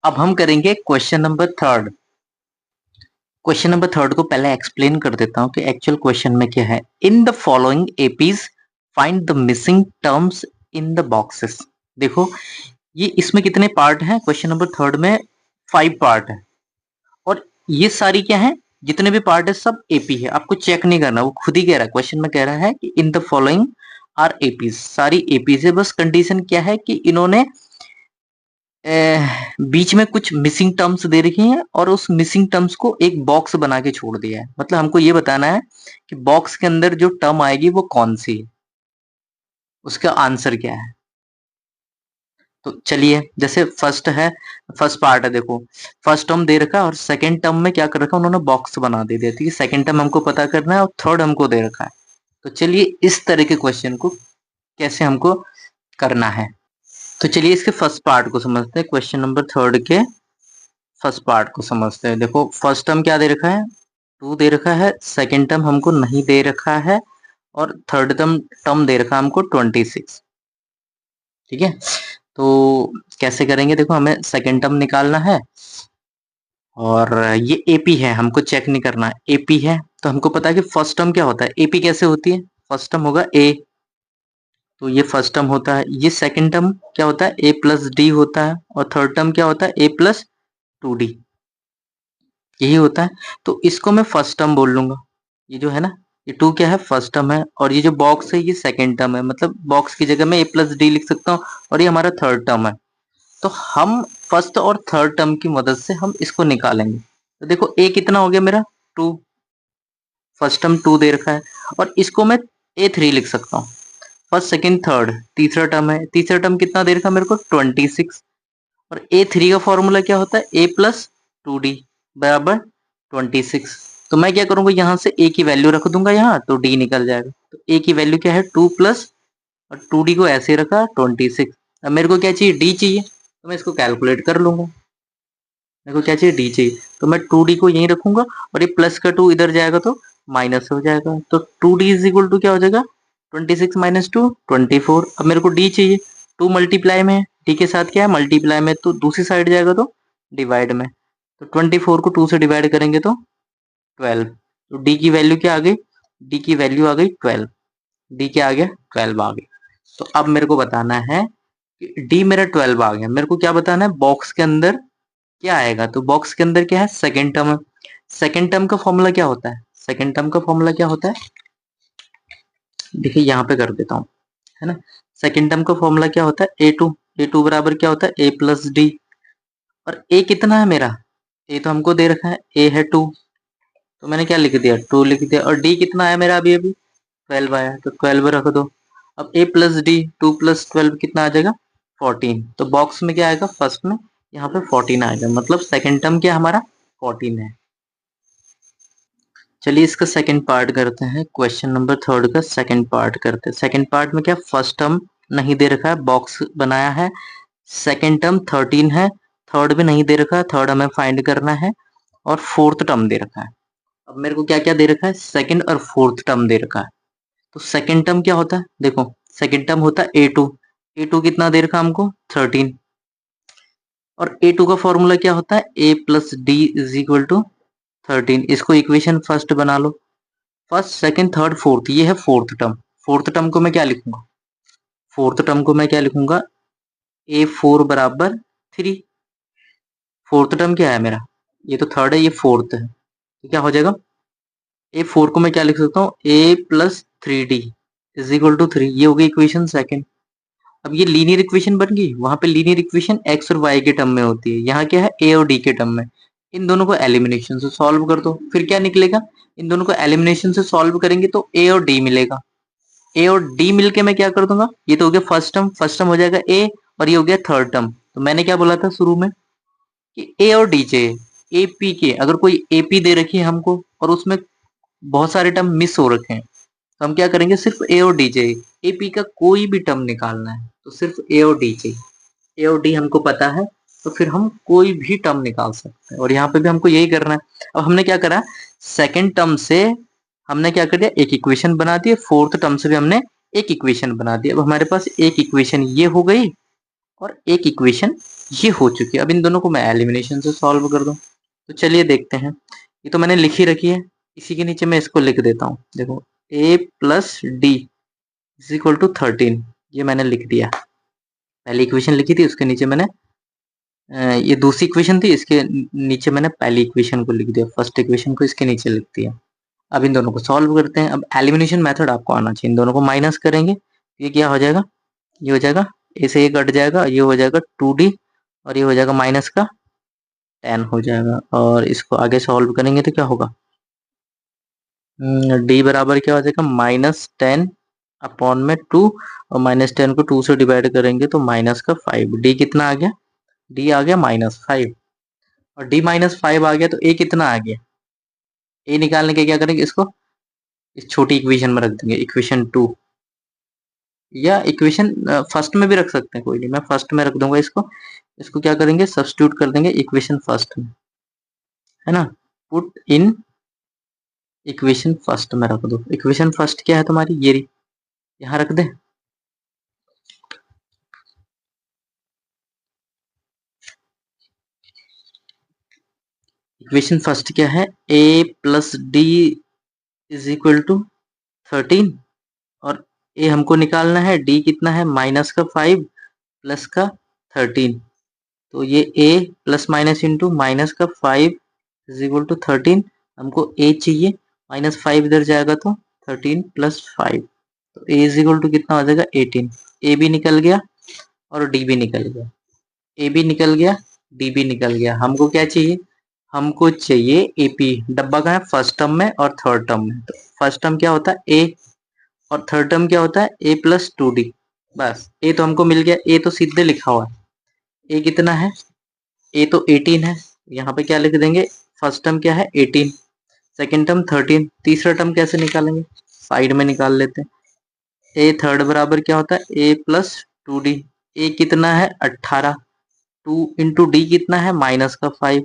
अब हम करेंगे question number third. Question number third को पहले एक्सप्लेन कर देता हूँ कि एक्चुअल क्वेश्चन में क्या है। इन the following APs find the missing terms in the boxes. देखो ये इसमें कितने पार्ट हैं, क्वेश्चन नंबर थर्ड में 5 पार्ट है और ये सारी क्या है, जितने भी पार्ट है सब एपी है। आपको चेक नहीं करना, वो खुद ही कह रहा है, क्वेश्चन में कह रहा है कि in the following are APs, सारी एपी है। बस कंडीशन क्या है कि इन्होंने बीच में कुछ मिसिंग टर्म्स दे रखी हैं और उस मिसिंग टर्म्स को एक बॉक्स बना के छोड़ दिया है। मतलब हमको ये बताना है कि बॉक्स के अंदर जो टर्म आएगी वो कौन सी है, उसका आंसर क्या है। तो चलिए, जैसे फर्स्ट है, फर्स्ट पार्ट है, देखो फर्स्ट टर्म दे रखा है और सेकंड टर्म में क्या कर रखा है, उन्होंने बॉक्स बना दे दिया। ठीक है, सेकंड टर्म हमको पता करना है और थर्ड हमको दे रखा है। तो चलिए इस तरह के क्वेश्चन को कैसे हमको करना है। तो चलिए इसके फर्स्ट पार्ट को समझते हैं, क्वेश्चन नंबर थर्ड के फर्स्ट पार्ट को समझते हैं। देखो फर्स्ट टर्म क्या दे रखा है, 2 दे रखा है, सेकंड टर्म हमको नहीं दे रखा है और थर्ड टर्म टर्म दे रखा है हमको 26। ठीक है, तो कैसे करेंगे, देखो हमें सेकंड टर्म निकालना है और ये एपी है, हमको चेक नहीं करना है, एपी है। तो हमको पता है कि फर्स्ट टर्म क्या होता है, एपी कैसे होती है, फर्स्ट टर्म होगा ए, तो ये फर्स्ट टर्म होता है। ये सेकंड टर्म क्या होता है, ए प्लस डी होता है और थर्ड टर्म क्या होता है, ए प्लस 2d, यही होता है। तो इसको मैं फर्स्ट टर्म बोल लूंगा, ये जो है ना, ये 2 क्या है, फर्स्ट टर्म है और ये जो बॉक्स है ये सेकंड टर्म है। मतलब बॉक्स की जगह मैं ए प्लस डी लिख सकता हूँ और ये हमारा थर्ड टर्म है। तो हम फर्स्ट और थर्ड टर्म की मदद से हम इसको निकालेंगे। तो देखो ए कितना हो गया मेरा, 2, फर्स्ट टर्म 2 दे रखा है और इसको मैं ए3 लिख सकता हूँ। फर्स्ट सेकंड थर्ड तीसरा टर्म है, तीसरा टर्म कितना दे रखा है मेरे को, 26। और ए3 का फॉर्मूला क्या होता है, ए प्लस 2d बराबर 26। तो मैं क्या करूंगा, यहाँ से ए की वैल्यू रख दूंगा यहाँ, तो डी निकल जाएगा। तो ए की वैल्यू क्या है, 2 प्लस और 2d को ऐसे रखा 26। अब मेरे को क्या चाहिए, डी चाहिए, तो मैं इसको कैलकुलेट कर लूंगा। मेरे को क्या चाहिए, डी चाहिए, तो मैं 2d को यहीं रखूंगा और ये प्लस का 2 इधर जाएगा तो माइनस हो जाएगा। तो 2d इज इक्वल टू क्या हो जाएगा, 26 माइनस 2 24। अब मेरे को डी चाहिए, 2 मल्टीप्लाई में, डी के साथ क्या है मल्टीप्लाई में, तो दूसरी साइड जाएगा तो डिवाइड में। तो 24 को 2 से डिवाइड करेंगे तो 12। तो डी की वैल्यू क्या आ गई, डी की वैल्यू आ गई 12, डी क्या आ गया 12 आ गई। तो अब मेरे को बताना है कि डी मेरा 12 आ गया, मेरे को क्या बताना है, बॉक्स के अंदर क्या आएगा। तो बॉक्स के अंदर क्या है, सेकंड टर्म है। सेकंड टर्म का फॉर्मूला क्या होता है, सेकंड टर्म का फॉर्मूला क्या होता है, देखिए यहाँ पे कर देता हूँ, है ना। सेकंड टर्म का फॉर्मूला क्या होता है, ए टू बराबर क्या होता है, ए प्लस डी। और ए कितना है मेरा, ए तो हमको दे रखा है, ए है 2, तो मैंने क्या लिख दिया, 2 लिख दिया। और डी कितना है मेरा, अभी अभी 12 आया, तो 12 रख दो। अब ए प्लस डी, 2 प्लस 12 कितना आ जाएगा, 14। तो बॉक्स में क्या आएगा, फर्स्ट में यहाँ पे 14 आएगा, मतलब सेकंड टर्म क्या हमारा 14 है। चलिए इसका सेकंड पार्ट करते हैं, क्वेश्चन नंबर थर्ड का सेकंड पार्ट करते हैं। सेकंड पार्ट में क्या, फर्स्ट टर्म नहीं दे रखा है, बॉक्स बनाया है। सेकंड टर्म 13 है, थर्ड भी नहीं दे रखा है, थर्ड हमें फाइंड करना है। और फोर्थ टर्म दे रखा है। अब मेरे को क्या क्या दे रखा है, सेकंड और फोर्थ टर्म दे रखा है। तो सेकंड टर्म क्या होता है, देखो सेकंड टर्म होता है ए2, ए2 कितना दे रखा है हमको 13। और ए2 का फॉर्मूला क्या होता है, A plus D is equal to 13। इसको इक्वेशन फर्स्ट बना लो, फर्स्ट सेकंड थर्ड फोर्थ, ये है फोर्थ टर्म। फोर्थ टर्म को मैं क्या लिखूंगा, फोर्थ टर्म को मैं क्या लिखूंगा, a4 बराबर 3। फोर्थ टर्म क्या है मेरा, ये तो थर्ड है, ये फोर्थ है, तो क्या हो जाएगा, a4 को मैं क्या लिख सकता हूँ, a plus 3d is equal to 3। ये हो गई इक्वेशन सेकंड। अब ये लीनियर इक्वेशन बन गई, वहां पे लीनियर इक्वेशन एक्स और वाई के टर्म में होती है, यहाँ क्या है ए और डी के टर्म में। इन दोनों को एलिमिनेशन से सॉल्व कर दो, फिर क्या निकलेगा, इन दोनों को एलिमिनेशन से सॉल्व करेंगे तो ए और डी मिलेगा। ए और डी मिलके मैं क्या कर दूंगा, ये तो हो गया फर्स्ट टर्म, फर्स्ट टर्म हो जाएगा ए और ये हो गया थर्ड टर्म। तो मैंने क्या बोला था शुरू में कि ए और डी चाहिए, एपी के, अगर कोई एपी दे रखी है हमको और उसमें बहुत सारे टर्म मिस हो रखे हैं, तो हम क्या करेंगे, सिर्फ ए और डी चाहिए। एपी का कोई भी टर्म निकालना है तो सिर्फ ए और डी चाहिए, ए और डी हमको पता है, तो फिर हम कोई भी टर्म निकाल सकते हैं। और यहाँ पे भी हमको यही करना है। अब हमने क्या करा, सेकंड टर्म से हमने क्या कर दिया, एक इक्वेशन बना दी, फोर्थ टर्म से भी हमने एक इक्वेशन बना दी। अब हमारे पास एक इक्वेशन ये हो गई और एक इक्वेशन ये हो चुकी है। अब इन दोनों को मैं एलिमिनेशन से सॉल्व कर दूं, तो चलिए देखते हैं। ये तो मैंने लिख ही रखी है, इसी के नीचे मैं इसको लिख देता हूँ। देखो a plus D is equal to 13, ये मैंने लिख दिया। पहली इक्वेशन लिखी थी, उसके नीचे मैंने ये दूसरी इक्वेशन थी, इसके नीचे मैंने पहली इक्वेशन को लिख दिया, फर्स्ट इक्वेशन को इसके नीचे लिख दिया। अब इन दोनों को सॉल्व करते हैं। अब एलिमिनेशन मेथड आपको आना चाहिए। इन दोनों को माइनस करेंगे, ये क्या हो जाएगा, ये हो जाएगा ए से ये कट जाएगा, ये हो जाएगा 2d और ये हो जाएगा माइनस का 10 हो जाएगा। और इसको आगे सॉल्व करेंगे तो क्या होगा, डी बराबर क्या हो जाएगा, -10 अपॉन में 2, और -10 को 2 से डिवाइड करेंगे तो माइनस का 5। डी कितना आ गया, डी आ गया -5, और डी -5 आ गया तो ए कितना आ गया, ए निकालने के क्या करेंगे, इसको इस छोटी इक्वेशन में रख देंगे, इक्वेशन 2, या इक्वेशन फर्स्ट में भी रख सकते हैं, कोई नहीं, मैं फर्स्ट में रख दूंगा इसको। इसको क्या करेंगे, सब्स्टिट्यूट कर देंगे इक्वेशन फर्स्ट में, है ना। पुट इन इक्वेशन फर्स्ट में रख दो। इक्वेशन फर्स्ट क्या है तुम्हारी, ये रही, यहाँ रख दे। इक्वेशन फर्स्ट क्या है, a plus D is equal to 13, और a हमको निकालना है, d कितना है, माइनस का 5 प्लस का 13, तो ये a plus minus into minus का 5 इज इक्वल टू 13, हमको a चाहिए, -5 इधर जाएगा तो 13 प्लस 5, तो a इज इक्वल टू कितना हो जाएगा 18। a भी निकल गया और d भी निकल गया, a भी निकल गया, d भी निकल गया। हमको क्या चाहिए, हमको चाहिए एपी। डब्बा कहाँ है, फर्स्ट टर्म में और थर्ड टर्म में। तो फर्स्ट टर्म क्या होता है ए, और थर्ड टर्म क्या होता है ए प्लस 2d। बस ए तो हमको मिल गया, ए तो सीधे लिखा हुआ है। ए कितना है, ए तो 18 है, यहाँ पे क्या लिख देंगे, फर्स्ट टर्म क्या है 18, सेकेंड टर्म 13, तीसरा टर्म कैसे निकालेंगे, साइड में निकाल लेते हैं। ए थर्ड बराबर क्या होता है ए प्लस 2d। ए कितना है 18, 2 इंटू डी कितना है माइनस का 5।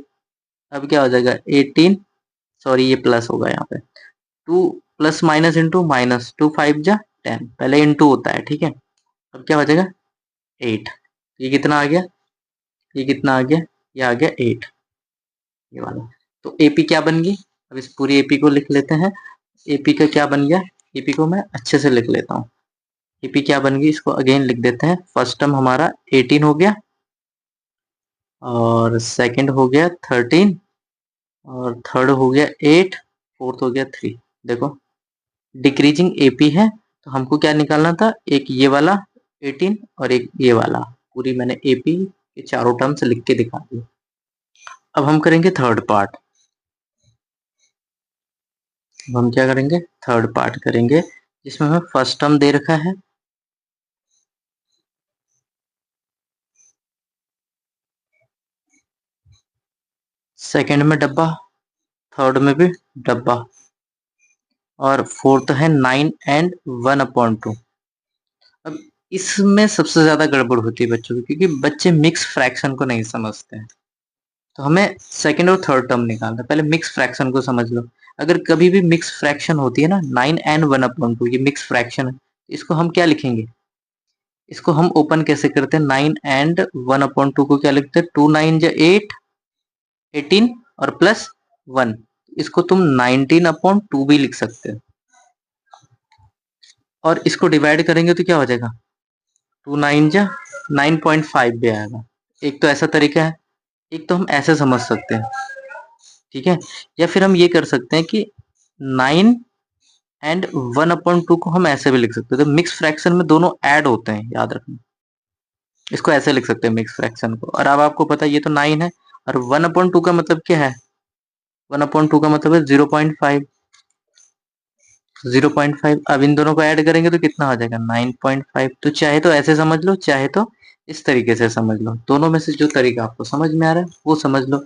अब क्या हो जाएगा 18, सॉरी ये प्लस होगा यहाँ पे, 2 प्लस माइनस इंटू माइनस, 2 5 जा 10, पहले इंटू होता है, ठीक है। अब क्या हो जाएगा 8, ये कितना आ गया, ये कितना आ गया, ये आ गया 8, ये वाला। तो एपी क्या बन गई, अब इस पूरी एपी को लिख लेते हैं। एपी का क्या बन गया, एपी को मैं अच्छे से लिख लेता हूँ। एपी क्या बन गई, इसको अगेन लिख देते हैं। फर्स्ट टर्म हमारा 18 हो गया, और सेकंड हो गया 13, और थर्ड हो गया 8, फोर्थ हो गया 3। देखो डिक्रीजिंग एपी है, तो हमको क्या निकालना था, एक ये वाला 18 और एक ये वाला। पूरी मैंने एपी के चारों टर्म्स लिख के दिखा दी। अब हम करेंगे थर्ड पार्ट। अब हम क्या करेंगे, थर्ड पार्ट करेंगे, जिसमें हमें फर्स्ट टर्म दे रखा है, सेकंड में डब्बा, थर्ड में भी डब्बा, और फोर्थ है 9 एंड 1/2। अब इसमें सबसे ज्यादा गड़बड़ होती है बच्चों की, क्योंकि बच्चे मिक्स फ्रैक्शन को नहीं समझते हैं। तो हमें सेकंड और थर्ड टर्म निकालना है। पहले मिक्स फ्रैक्शन को समझ लो। अगर कभी भी मिक्स फ्रैक्शन होती है ना, 9 एंड 1/2, ये मिक्स फ्रैक्शन है, इसको हम क्या लिखेंगे, इसको हम ओपन कैसे करते हैं, 9 एंड 1/2 को क्या लिखते हैं, 2 9 जा 8, 18 और प्लस 1, इसको तुम 19/2 भी लिख सकते हो। और इसको डिवाइड करेंगे तो क्या हो जाएगा, 2 9 जा 9.5 भी आएगा। एक तो ऐसा तरीका है, एक तो हम ऐसे समझ सकते हैं, ठीक है। या फिर हम ये कर सकते हैं कि 9 एंड 1/2 को हम ऐसे भी लिख सकते हैं। तो मिक्स फ्रैक्शन में दोनों ऐड होते हैं, याद रखना। इसको ऐसे लिख सकते हैं मिक्स फ्रैक्शन को। और अब आपको पता है ये तो 9 है, और 1/2 का मतलब क्या है, 1/2 का मतलब है 0.5, 0.5। अब इन दोनों को ऐड करेंगे तो कितना हो जाएगा 9.5। तो चाहे तो ऐसे समझ लो, चाहे तो इस तरीके से समझ लो, दोनों में से जो तरीका आपको समझ में आ रहा है वो समझ लो,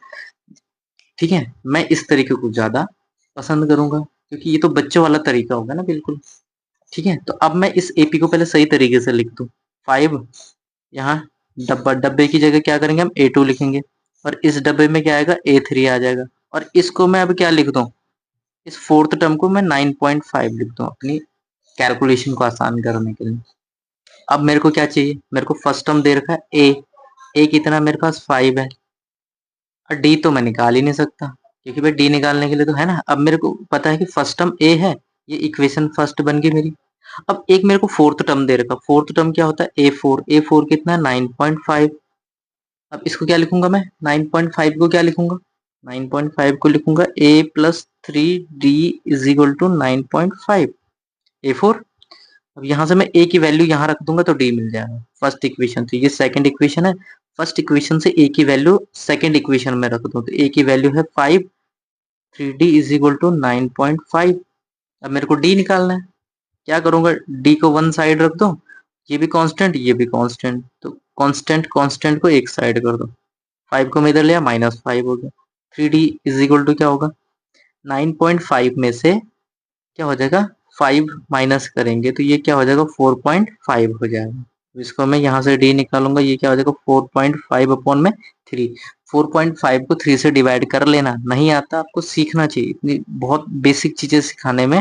ठीक है। मैं इस तरीके को ज्यादा पसंद करूंगा, क्योंकि ये तो बच्चों वाला तरीका होगा ना, बिल्कुल, ठीक है। तो अब मैं इस एपी को पहले सही तरीके से लिख दूं। 5 यहाँ डब्बा, डब्बे की जगह क्या करेंगे हम A2 लिखेंगे, और इस डब्बे में क्या आएगा A3 आ जाएगा। और इसको मैं अब क्या लिख दूं, इस फोर्थ टर्म को मैं 9.5 लिख दूं, अपनी कैलकुलेशन को आसान करने के लिए। अब मेरे को क्या चाहिए, मेरे को फर्स्ट टर्म दे रखा है A, ए कितना मेरे पास 5 है, और डी तो मैं निकाल ही नहीं सकता, क्योंकि भाई डी निकालने के लिए तो है ना। अब मेरे को पता है कि फर्स्ट टर्म ए है, ये इक्वेशन फर्स्ट बन गई मेरी। अब एक मेरे को फोर्थ टर्म दे रखा, फोर्थ टर्म क्या होता है, ए फोर कितना है 9.5। अब इसको क्या लिखूंगा मैं, 9.5 को क्या लिखूंगा, 9.5 को लिखूंगा a+3d is equal to 9.5 A4। अब यहाँ से मैं ए की वैल्यू यहाँ रख दूंगा तो डी मिल जाएगा फर्स्ट इक्वेशन से। ये सेकंड इक्वेशन है, फर्स्ट इक्वेशन से ए की वैल्यू सेकंड इक्वेशन में रख दूं तो ए की वैल्यू है 5, 3d इज इक्वल टू 9.5। अब मेरे को डी निकालना है, क्या करूंगा, डी को वन साइड रख दो, ये भी कांस्टेंट ये भी कांस्टेंट, तो कांस्टेंट कांस्टेंट को एक साइड कर दो, 5 को मैं इधर लिया -5 हो गया। 3d इज इक्वल टू क्या होगा, 9.5 में से क्या हो जाएगा, 5 माइनस करेंगे तो ये क्या हो जाएगा 4.5 हो जाएगा। तो इसको मैं यहाँ से डी निकालूंगा, ये क्या हो जाएगा 4.5 अपॉन में 3। 4.5 को 3 से डिवाइड कर लेना नहीं आता, आपको सीखना चाहिए, इतनी बहुत बेसिक चीजें सिखाने में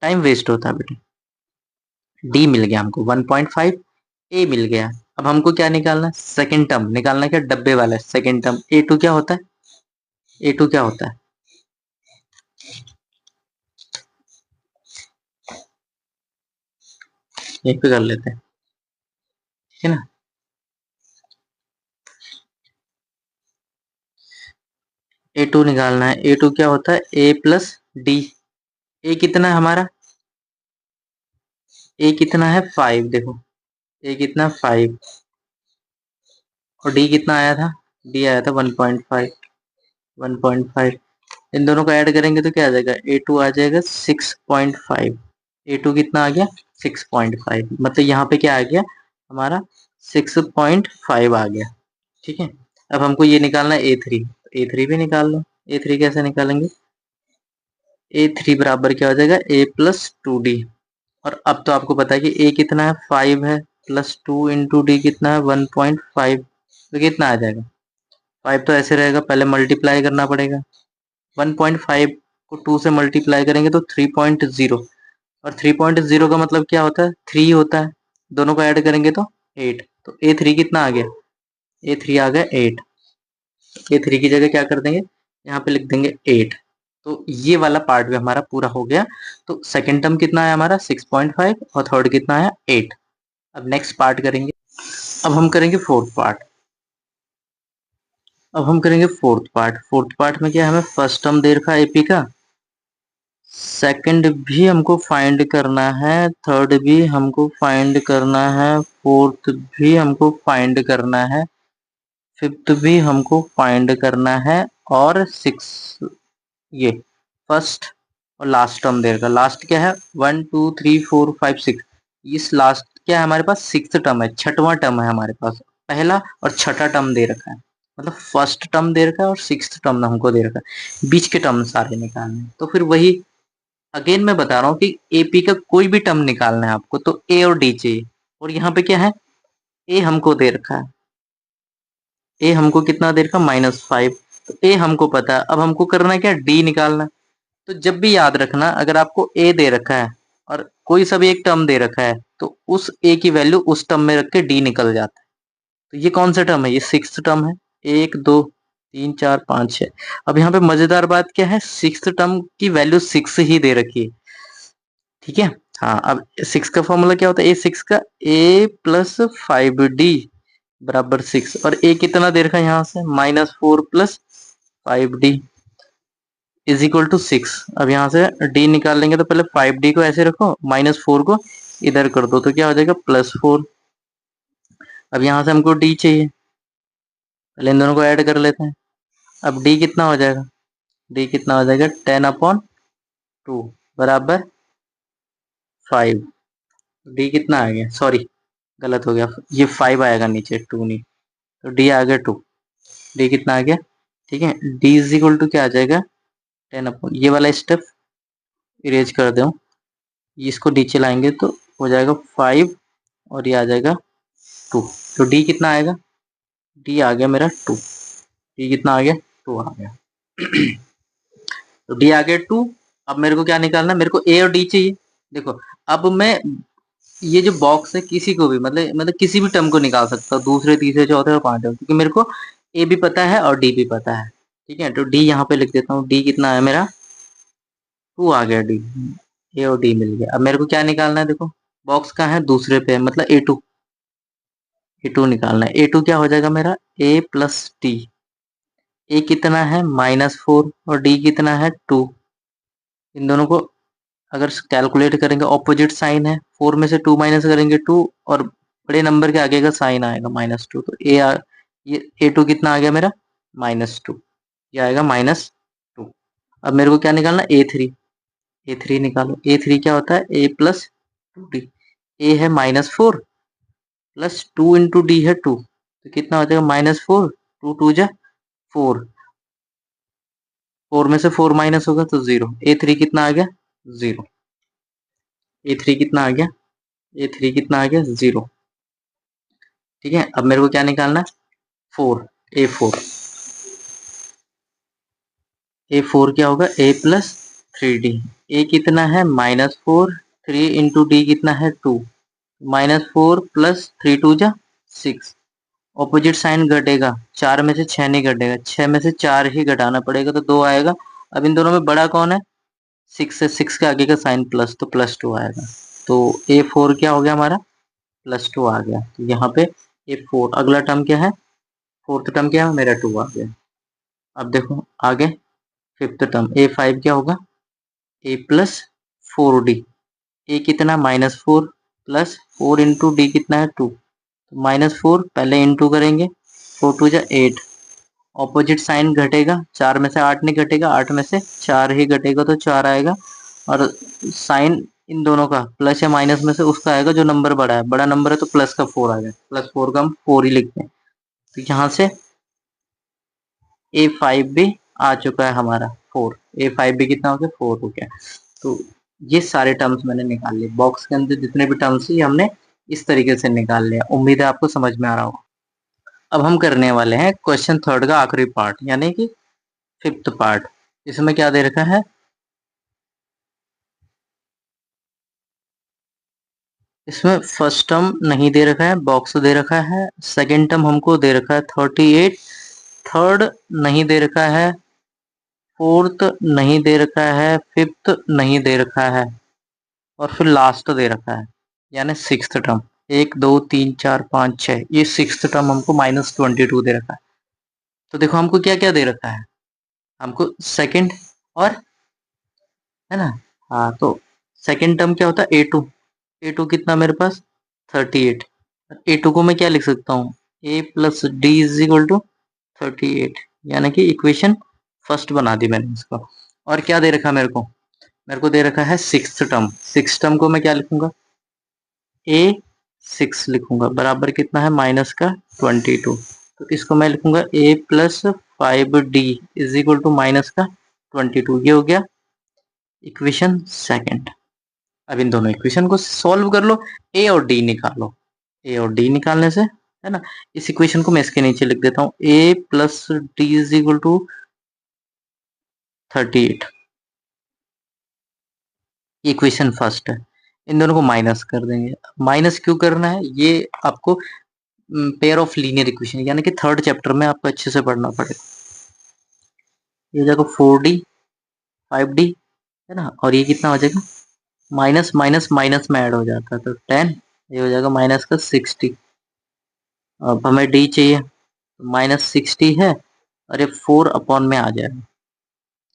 टाइम वेस्ट होता है बेटे। डी मिल गया हमको 1.5, ए मिल गया। अब हमको क्या निकालना है, सेकेंड टर्म निकालना है, क्या डब्बे वाला है सेकेंड टर्म, ए2 क्या होता है, ए2 क्या होता है, एक पे कर लेते हैं, ठीक है ना। ए2 निकालना है, ए2 क्या होता है a+d। ए कितना है हमारा, ए कितना है 5, देखो ए कितना 5, और डी कितना आया था, डी आया था 1.5। 1.5 इन दोनों को ऐड करेंगे तो क्या आ जाएगा, ए2 आ जाएगा 6.5। ए2 कितना आ गया 6.5, मतलब यहाँ पे क्या आ गया हमारा 6.5 आ गया, ठीक है। अब हमको ये निकालना है ए3, ए3 भी निकाल लो। ए3 कैसे निकालेंगे, ए3 बराबर क्या हो जाएगा a+2d। और अब तो आपको पता है कि ए कितना है 5 है, +2 इंटू डी कितना है 1.5, तो कितना आ जाएगा 5, तो ऐसे रहेगा, पहले मल्टीप्लाई करना पड़ेगा। 1.5 को 2 से मल्टीप्लाई करेंगे तो 3.0, और 3.0 का मतलब क्या होता है 3 होता है, दोनों को ऐड करेंगे तो 8, तो ए3 कितना आ गया, ए3 आ गया 8। ए3 की जगह क्या कर देंगे, यहाँ पे लिख देंगे 8। तो ये वाला पार्ट भी हमारा पूरा हो गया। तो सेकंड टर्म कितना है हमारा 6.5, और थर्ड कितना है 8। अब नेक्स्ट पार्ट करेंगे, अब हम करेंगे फोर्थ पार्ट। अब हम करेंगे फोर्थ पार्ट। फोर्थ पार्ट में क्या है, हमें फर्स्ट टर्म दे रखा है एपी का, सेकंड भी हमको फाइंड करना है, थर्ड भी हमको फाइंड करना है, फोर्थ भी हमको फाइंड करना है, फिफ्थ भी हमको फाइंड करना है, और सिक्स, ये फर्स्ट और लास्ट टर्म दे रखा। लास्ट क्या है 1 2 3 4 5 6, इस लास्ट क्या है हमारे पास सिक्स टर्म है, छठवां टर्म है हमारे पास, पहला और छठा टर्म दे रखा है, मतलब फर्स्ट टर्म दे रखा है और सिक्स टर्म हमको दे रखा है, बीच के टर्म सारे निकालने हैं। तो फिर वही अगेन मैं बता रहा हूँ कि एपी का कोई भी टर्म निकालना है आपको तो ए और डी चाहिए, और यहाँ पे क्या है ए हमको दे रखा है, ए हमको कितना दे रखा -5, तो ए हमको पता है। अब हमको करना है क्या, डी निकालना। तो जब भी याद रखना, अगर आपको ए दे रखा है और कोई सा भी एक टर्म दे रखा है तो उस ए की वैल्यू उस टर्म में रख के डी निकल जाता है। तो ये कौन सा टर्म है, ये सिक्स्थ टर्म है, 1 2 3 4 5 6। अब यहाँ पे मजेदार बात क्या है, सिक्स्थ टर्म की वैल्यू 6 ही दे रखी है, ठीक है। हाँ, अब 6 का फॉर्मूला क्या होता है, ए6 का a+5d बराबर 6, और ए कितना दे रखा है यहाँ से -4 + 5d इज इक्वल टू 6। अब यहाँ से डी निकाल लेंगे तो पहले 5d को ऐसे रखो, -4 को इधर कर दो तो क्या हो जाएगा +4। अब यहाँ से हमको डी चाहिए, पहले इन दोनों को ऐड कर लेते हैं। अब डी कितना हो जाएगा, डी कितना हो जाएगा 10/2 बराबर 5। डी कितना आ गया, सॉरी गलत हो गया, ये 5 आएगा नीचे, 2 नहीं, तो डी आ गया 2। डी कितना आ गया, ठीक है, डी इज इक्वल टू क्या आ जाएगा 10/, ये वाला स्टेप इरेज कर दो, इसको नीचे लाएंगे तो हो जाएगा 5, और ये आ जाएगा 2। तो डी कितना आएगा, डी आ गया मेरा 2। डी कितना आ गया 2 आ गया। तो डी आ गया 2। अब मेरे को क्या निकालना है, मेरे को ए और डी चाहिए। देखो अब मैं ये जो बॉक्स है किसी को भी मतलब किसी भी टर्म को निकाल सकता हूँ, दूसरे तीसरे चौथे और पांचवें, क्योंकि मेरे को ए भी पता है और डी भी पता है। ठीक है, तो डी यहाँ पे लिख देता हूँ। डी कितना है मेरा, 2 आ गया डी। ए और डी मिल गया। अब मेरे को क्या निकालना है, देखो बॉक्स कहाँ है, दूसरे पे है, मतलब ए टू। ए टू निकालना है। ए टू क्या हो जाएगा मेरा, ए प्लस डी। ए कितना है -4 और डी कितना है 2। इन दोनों को अगर कैलकुलेट करेंगे, ऑपोजिट साइन है, 4 में से 2 माइनस करेंगे 2, और बड़े नंबर के आगे का साइन आएगा -2, तो ये ए टू कितना आ गया मेरा, -2। ये आएगा -2। अब मेरे को क्या निकालना, ए थ्री। ए थ्री निकालो। ए थ्री क्या होता है, ए प्लस 2डी। ए है -4 प्लस 2 इंटू डी है 2, तो कितना हो जाएगा -4, 2 2 जा 4, 4 में से 4 माइनस होगा तो 0। ए थ्री कितना आ गया, 0। ए थ्री कितना आ गया, ए थ्री कितना आ गया, 0। ठीक है, अब मेरे को क्या निकालना है, 4। ए फोर। ए फोर क्या होगा, ए प्लस 3डी। ए कितना है -4, 3 इंटू डी कितना है 2, -4 प्लस 3 2 जा 6। ऑपोजिट साइन घटेगा, 4 में से 6 नहीं घटेगा, 6 में से 4 ही घटाना पड़ेगा, तो 2 आएगा। अब इन दोनों में बड़ा कौन है, 6 है, 6 के आगे का साइन प्लस, तो +2 आएगा। तो ए फोर क्या हो गया हमारा, +2 आ गया। तो यहाँ पे ए फोर, अगला टर्म क्या है, फोर्थ टर्म क्या है मेरा, 2 आ गया। अब देखो आगे फिफ्थ टर्म, ए फाइव क्या होगा, ए प्लस 4डी। ए कितना -4 प्लस 4 इंटू डी कितना है 2, तो -4 पहले इंटू करेंगे, 4 2 जा 8। ऑपोजिट साइन घटेगा, 4 में से 8 नहीं घटेगा, 8 में से 4 ही घटेगा, तो 4 आएगा। और साइन इन दोनों का प्लस या माइनस में से उसका आएगा जो नंबर बड़ा है, बड़ा नंबर है तो प्लस का 4 आ जाए, +4 का हम 4 ही लिखते हैं। तो यहाँ से ए फाइव भी आ चुका है हमारा 4। ए फाइव भी कितना हो गया, 4 हो गया। तो ये सारे टर्म्स मैंने निकाल लिए, बॉक्स के अंदर जितने भी टर्म्स ये हमने इस तरीके से निकाल लिया। उम्मीद है आपको समझ में आ रहा होगा। अब हम करने वाले हैं क्वेश्चन थर्ड का आखिरी पार्ट, यानी कि फिफ्थ पार्ट। इसमें क्या दे रखा है, इसमें फर्स्ट टर्म नहीं दे रखा है, बॉक्स दे रखा है। सेकंड टर्म हमको दे रखा है 38, थर्ड नहीं दे रखा है, फोर्थ नहीं दे रखा है, फिफ्थ नहीं दे रखा है, और फिर लास्ट दे रखा है, यानी सिक्स्थ टर्म। 1 2 3 4 5 6, ये सिक्स्थ टर्म हमको -22 दे रखा है। तो देखो हमको क्या क्या दे रखा है, हमको सेकंड और, है ना, हाँ, तो सेकंड टर्म क्या होता है, ए टू कितना मेरे पास 38। ए टू को मैं क्या लिख सकता हूँ, A plus D is equal to 38, यानी कि इक्वेशन फर्स्ट बना दी मैंने इसको। और क्या दे रखा मेरे को दे रखा है सिक्स्थ टर्म। सिक्स टर्म को मैं क्या लिखूंगा, ए 6 लिखूंगा, बराबर कितना है -22। तो इसको मैं लिखूंगा ए प्लस 5डी इज इक्वल टू -22। ये हो गया इक्वेशन सेकंड। अब इन दोनों इक्वेशन को सॉल्व कर लो, ए और डी निकालो। ए और डी निकालने से, है ना, इस इक्वेशन को मैं इसके नीचे लिख देता हूँ, A plus D is equal to 38। Equation first है। इन दोनों को माइनस कर देंगे। माइनस क्यों करना है, ये आपको पेयर ऑफ लीनियर इक्वेशन यानी कि थर्ड चैप्टर में आपको अच्छे से पढ़ना पड़ेगा। ये देखो 4D 5D, है ना, और ये कितना हो जाएगा, माइनस माइनस माइनस में ऐड हो जाता है, तो 10, ये हो जाएगा माइनस का 60। अब हमें डी चाहिए, -60 है, और ये 4 अपॉन में आ जाएगा,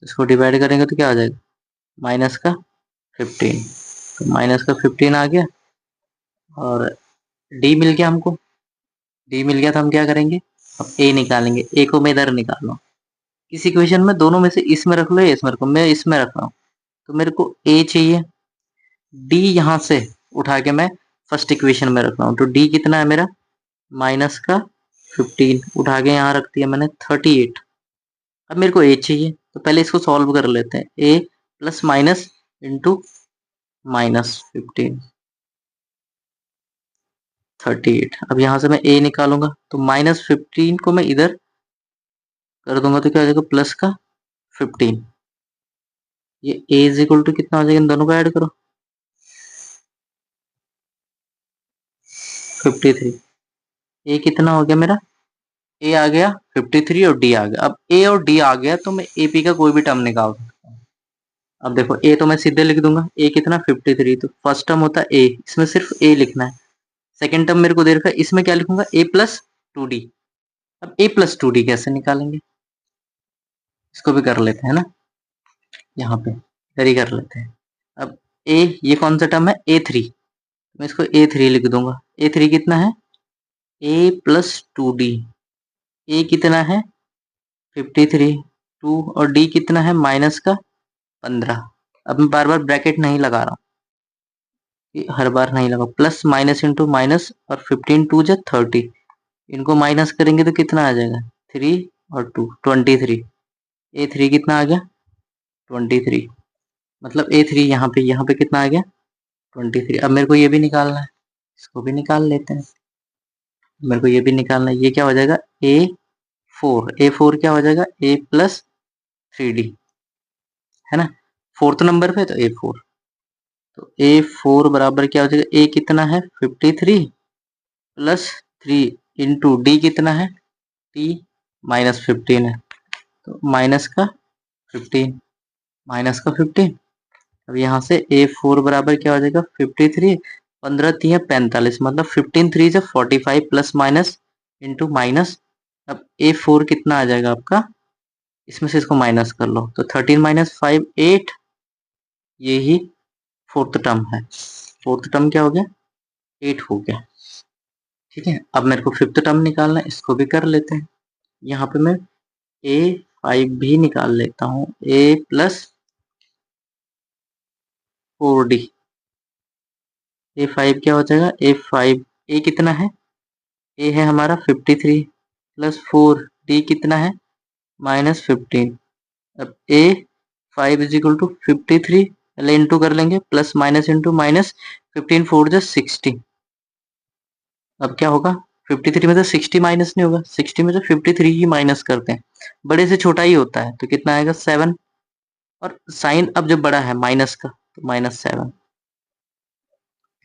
इसको डिवाइड करेंगे तो क्या आ जाएगा, -15। तो -15 आ गया, और डी मिल गया हमको। डी मिल गया तो हम क्या करेंगे, अब ए निकालेंगे। ए को मैं इधर निकाल लो, इस इक्वेशन में दोनों में से इसमें रख लो या इसमें रखो, मैं इसमें रख रहा हूँ, तो मेरे को ए चाहिए। डी यहाँ से उठा के मैं फर्स्ट इक्वेशन में रख रहा हूँ, तो डी कितना है मेरा, -15, उठा के यहाँ रख दिया मैंने 38। अब मेरे को ए चाहिए, तो पहले इसको सॉल्व कर लेते हैं, ए प्लस माइनस इंटू -15 38। अब यहाँ से मैं ए निकालूंगा, तो -15 को मैं इधर कर दूंगा, तो क्या हो जाएगा, प्लस का 15। ये ए इज इक्वल टू कितना हो जाएगा, इन दोनों को ऐड करो, 53। ए कितना हो गया मेरा, ए आ गया 53 और डी आ गया। अब ए और डी आ गया तो मैं एपी का कोई भी टर्म निकाल सकता हूँ। अब देखो ए तो मैं सीधे लिख दूंगा, ए कितना 53, तो फर्स्ट टर्म होता है ए, इसमें सिर्फ ए लिखना है। सेकेंड टर्म मेरे को दे रखा है, इसमें क्या लिखूंगा, ए प्लस 2डी। अब ए प्लस 2डी कैसे निकालेंगे, इसको भी कर लेते हैं ना, यहाँ पे इधर ही कर लेते हैं। अब ए, ये कौन सा टर्म है, A3, मैं इसको A3 लिख दूंगा। A3 कितना है, ए प्लस 2डी। ए कितना है 53, 2 और डी कितना है माइनस का 15। अब मैं बार बार ब्रैकेट नहीं लगा रहा हूँ, हर बार नहीं लगा, प्लस माइनस इंटू माइनस, और 15 टू जा 30, इनको माइनस करेंगे तो कितना आ जाएगा, 3 और 2 23। A3 कितना आ गया 23, मतलब A3 यहाँ पे कितना आ गया 23। अब मेरे को ये भी निकालना है, इसको भी निकाल लेते हैं। मेरे को ये भी निकालना है, ये क्या हो जाएगा A4 क्या हो जाएगा, A प्लस 3D, है ना, फोर्थ नंबर पे तो A4। तो A4 बराबर क्या हो जाएगा, ए कितना है 53 प्लस 3 इंटू डी कितना है, टी माइनस 15 है, तो माइनस का 15, माइनस का 15। अब यहाँ से A4 बराबर क्या हो जाएगा 53, 15 3 45, मतलब 15 3 से 45 प्लस माइनस इंटू माइनस। अब A4 कितना आ जाएगा आपका, इसमें से इसको माइनस कर लो, तो 13 माइनस 5 8, ये ही फोर्थ टर्म है। फोर्थ टर्म क्या हो गया 8 हो गया। ठीक है, अब मेरे को फिफ्थ टर्म निकालना है, इसको भी कर लेते हैं। यहाँ पे मैं A5 भी निकाल लेता हूँ, A प्लस 4D। A5 क्या हो जाएगा, A5 A कितना है, A है हमारा 53 प्लस 4, D कितना है माइनस 15। अब A5 इज इक्वल टू 53, पहले इंटू कर लेंगे, प्लस माइनस इंटू माइनस, 15 4 जा 60। अब क्या होगा, 53 में से 60 माइनस नहीं होगा, 60 में से 53 ही माइनस करते हैं, बड़े से छोटा ही होता है, तो कितना आएगा 7। और साइन अब जब बड़ा है माइनस का, तो -7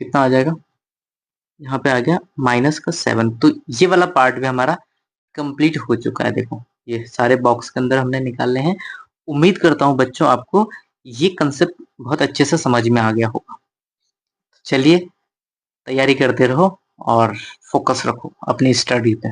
कितना आ जाएगा, यहाँ पे आ गया -7। तो ये वाला पार्ट भी हमारा कंप्लीट हो चुका है। देखो ये सारे बॉक्स के अंदर हमने निकाले हैं। उम्मीद करता हूँ बच्चों आपको ये कंसेप्ट बहुत अच्छे से समझ में आ गया होगा। चलिए तैयारी करते रहो और फोकस रखो अपनी स्टडी पे।